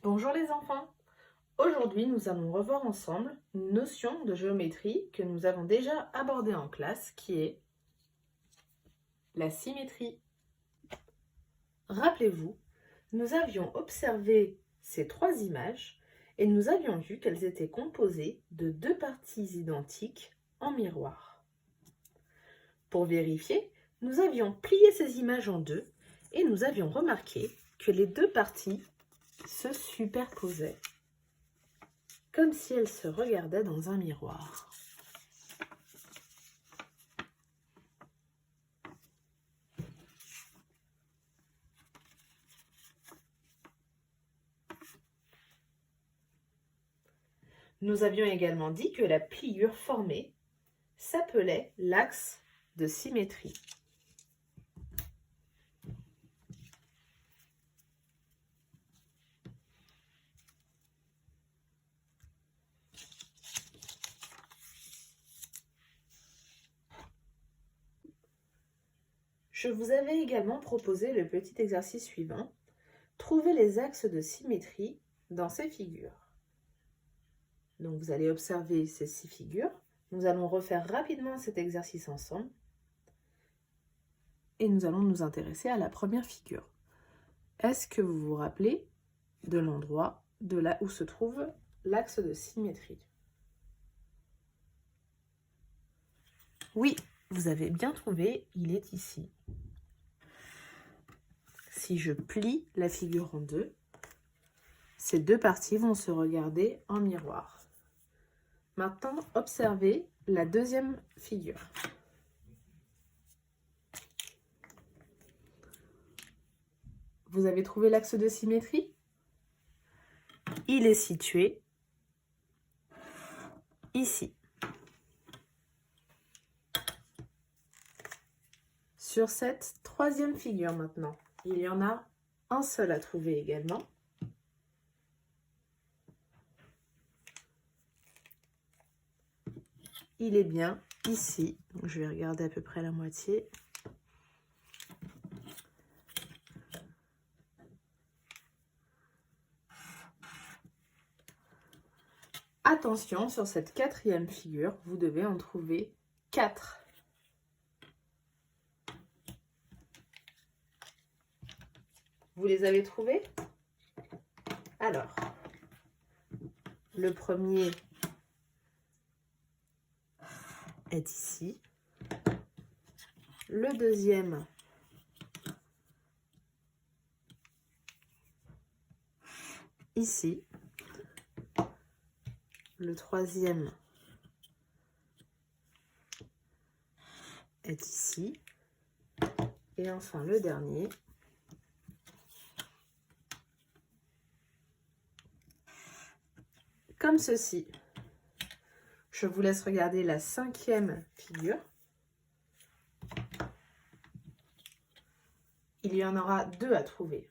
Bonjour les enfants! Aujourd'hui, nous allons revoir ensemble une notion de géométrie que nous avons déjà abordée en classe, qui est la symétrie. Rappelez-vous, nous avions observé ces trois images et nous avions vu qu'elles étaient composées de deux parties identiques en miroir. Pour vérifier, nous avions plié ces images en deux et nous avions remarqué que les deux parties se superposaient, comme si elles se regardaient dans un miroir. Nous avions également dit que la pliure formée s'appelait l'axe de symétrie. Je vous avais également proposé le petit exercice suivant. Trouvez les axes de symétrie dans ces figures. Donc vous allez observer ces 6 figures. Nous allons refaire rapidement cet exercice ensemble. Et nous allons nous intéresser à la première figure. Est-ce que vous vous rappelez de l'endroit où se trouve l'axe de symétrie? Oui, vous avez bien trouvé, il est ici. Si je plie la figure en deux, ces deux parties vont se regarder en miroir. Maintenant, observez la deuxième figure. Vous avez trouvé l'axe de symétrie? Il est situé ici. Sur cette troisième figure maintenant, il y en a un seul à trouver également. Il est bien ici. Donc, je vais regarder à peu près la moitié. Attention, sur cette quatrième figure, vous devez en trouver 4. Vous les avez trouvés? Alors, le premier est ici. Le deuxième ici. Le troisième est ici. Et enfin le dernier comme ceci. Je vous laisse regarder la cinquième figure. Il y en aura 2 à trouver.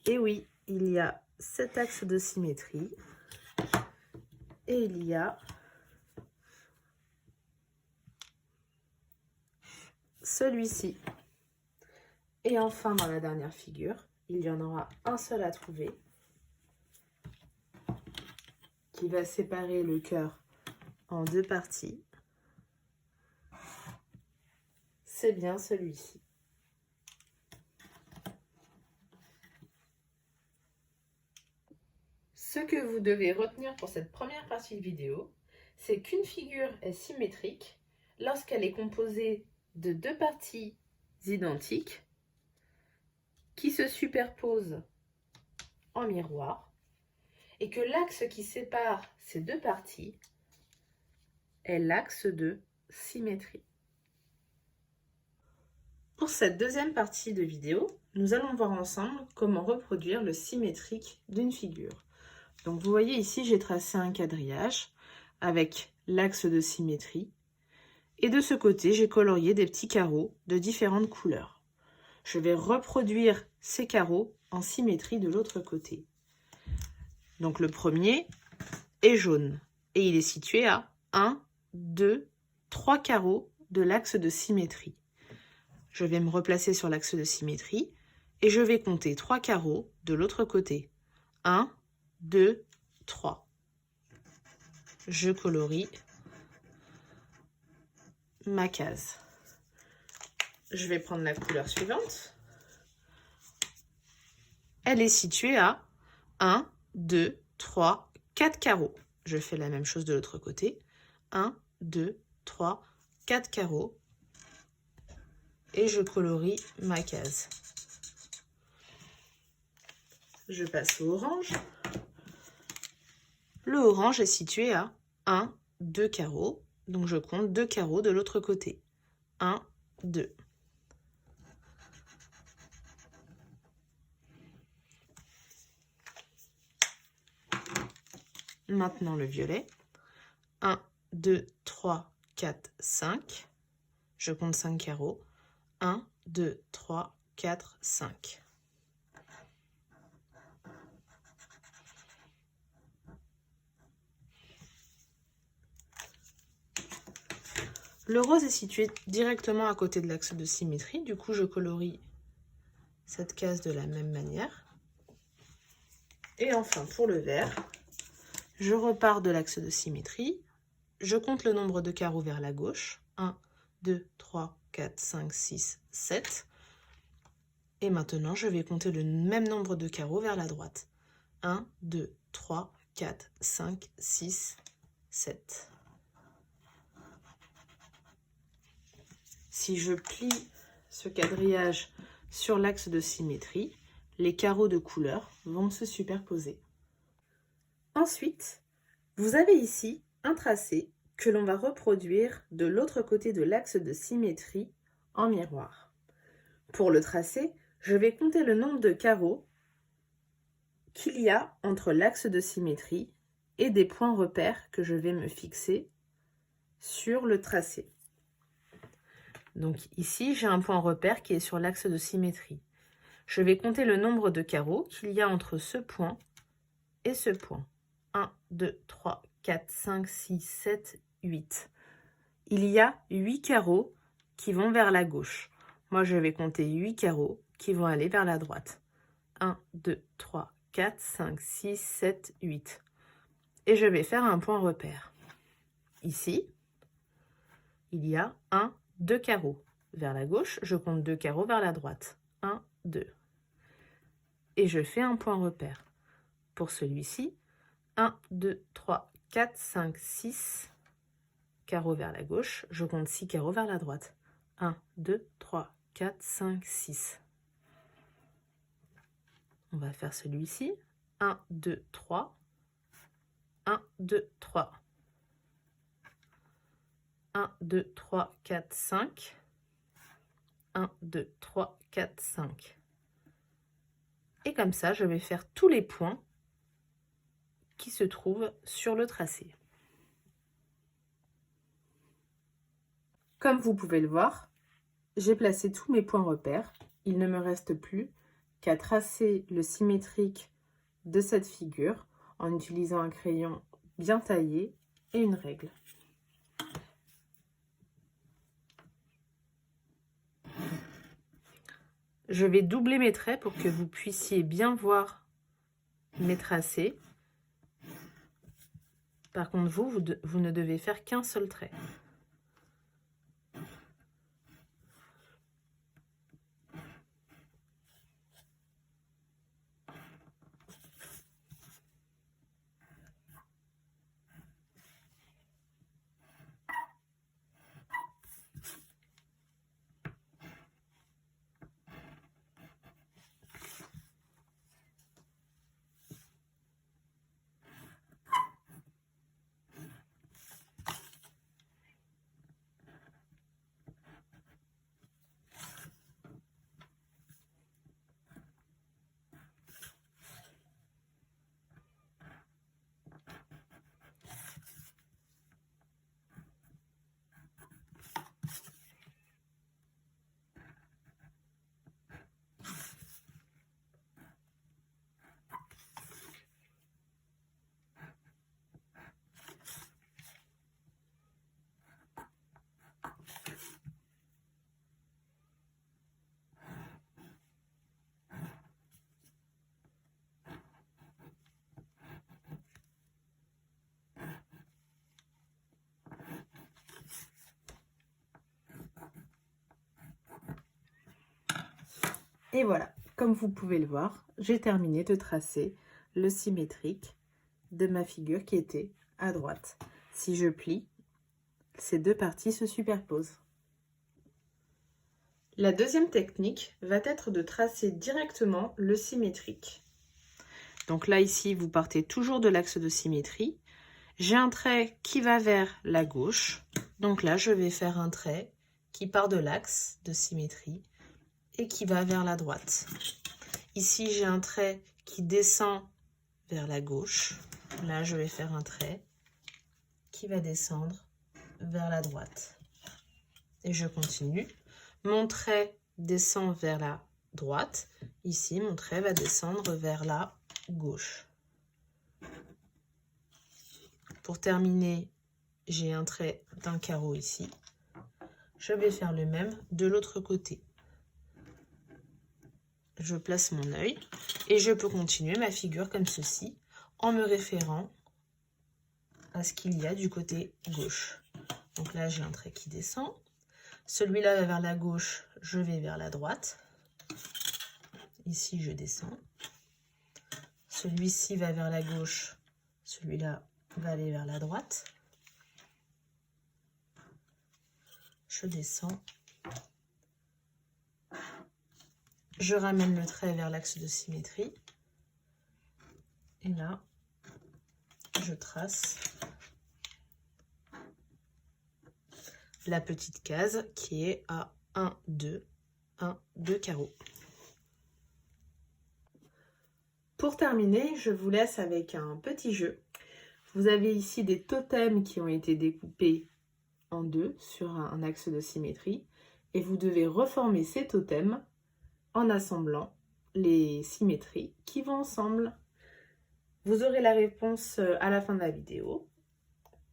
Et oui, il y a cet axe de symétrie et il y a celui-ci. Et enfin, dans la dernière figure, il y en aura un seul à trouver qui va séparer le cœur en 2 parties. C'est bien celui-ci. Ce que vous devez retenir pour cette première partie de vidéo, c'est qu'une figure est symétrique lorsqu'elle est composée de 2 parties identiques qui se superposent en miroir et que l'axe qui sépare ces 2 parties est l'axe de symétrie. Pour cette deuxième partie de vidéo, nous allons voir ensemble comment reproduire le symétrique d'une figure. Donc vous voyez ici, j'ai tracé un quadrillage avec l'axe de symétrie. Et de ce côté, j'ai colorié des petits carreaux de différentes couleurs. Je vais reproduire ces carreaux en symétrie de l'autre côté. Donc le premier est jaune et il est situé à 1, 2, 3 carreaux de l'axe de symétrie. je vais me replacer sur l'axe de symétrie et je vais compter 3 carreaux de l'autre côté. 1, 2, 3. Je colorie ma case. Je vais prendre la couleur suivante. Elle est située à 1, 2, 3, 4 carreaux. Je fais la même chose de l'autre côté. 1, 2, 3, 4 carreaux. Et je colorie ma case. Je passe au orange. Le orange est situé à 1, 2 carreaux. Donc je compte 2 carreaux de l'autre côté. 1, 2. Maintenant le violet. 1, 2, 3, 4, 5. Je compte 5 carreaux. 1, 2, 3, 4, 5. Le rose est situé directement à côté de l'axe de symétrie. Du coup, je colorie cette case de la même manière. Et enfin, pour le vert, je repars de l'axe de symétrie. Je compte le nombre de carreaux vers la gauche. 1, 2, 3, 4, 5, 6, 7. Et maintenant, je vais compter le même nombre de carreaux vers la droite. 1, 2, 3, 4, 5, 6, 7. Si je plie ce quadrillage sur l'axe de symétrie, les carreaux de couleur vont se superposer. Ensuite, vous avez ici un tracé que l'on va reproduire de l'autre côté de l'axe de symétrie en miroir. Pour le tracé, je vais compter le nombre de carreaux qu'il y a entre l'axe de symétrie et des points repères que je vais me fixer sur le tracé. Donc ici, j'ai un point repère qui est sur l'axe de symétrie. Je vais compter le nombre de carreaux qu'il y a entre ce point et ce point. 1, 2, 3, 4, 5, 6, 7, 8. Il y a 8 carreaux qui vont vers la gauche. Moi, je vais compter 8 carreaux qui vont aller vers la droite. 1, 2, 3, 4, 5, 6, 7, 8. Et je vais faire un point repère. Ici, il y a 1, 2 carreaux. Vers la gauche, je compte 2 carreaux vers la droite. 1, 2. Et je fais un point repère. Pour celui-ci, 1, 2, 3, 4, 5, 6 carreaux vers la gauche. Je compte 6 carreaux vers la droite. 1, 2, 3, 4, 5, 6. On va faire celui-ci. 1, 2, 3. 1, 2, 3. 1, 2, 3, 4, 5. 1, 2, 3, 4, 5. Et comme ça, je vais faire tous les points qui se trouvent sur le tracé. Comme vous pouvez le voir, j'ai placé tous mes points repères. Il ne me reste plus qu'à tracer le symétrique de cette figure en utilisant un crayon bien taillé et une règle. Je vais doubler mes traits pour que vous puissiez bien voir mes tracés. Par contre, vous ne devez faire qu'un seul trait. Et voilà, comme vous pouvez le voir, j'ai terminé de tracer le symétrique de ma figure qui était à droite. Si je plie, ces deux parties se superposent. La deuxième technique va être de tracer directement le symétrique. Donc là, ici, vous partez toujours de l'axe de symétrie. J'ai un trait qui va vers la gauche. Donc là, je vais faire un trait qui part de l'axe de symétrie et qui va vers la droite. Ici, j'ai un trait qui descend vers la gauche. Là, je vais faire un trait qui va descendre vers la droite. Et je continue. Mon trait descend vers la droite. Ici, mon trait va descendre vers la gauche. Pour terminer, j'ai un trait d'un carreau ici. Je vais faire le même de l'autre côté. Je place mon œil et je peux continuer ma figure comme ceci en me référant à ce qu'il y a du côté gauche. Donc là, j'ai un trait qui descend. Celui-là va vers la gauche, je vais vers la droite. Ici, je descends. Celui-ci va vers la gauche, celui-là va aller vers la droite. Je descends. Je ramène le trait vers l'axe de symétrie. Et là, je trace la petite case qui est à 1, 2, 1, 2 carreaux. Pour terminer, je vous laisse avec un petit jeu. Vous avez ici des totems qui ont été découpés en deux sur un axe de symétrie et vous devez reformer ces totems en assemblant les symétries qui vont ensemble. Vous aurez la réponse à la fin de la vidéo.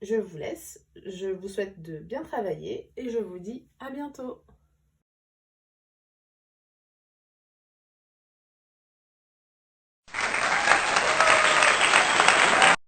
Je vous laisse, je vous souhaite de bien travailler et je vous dis à bientôt.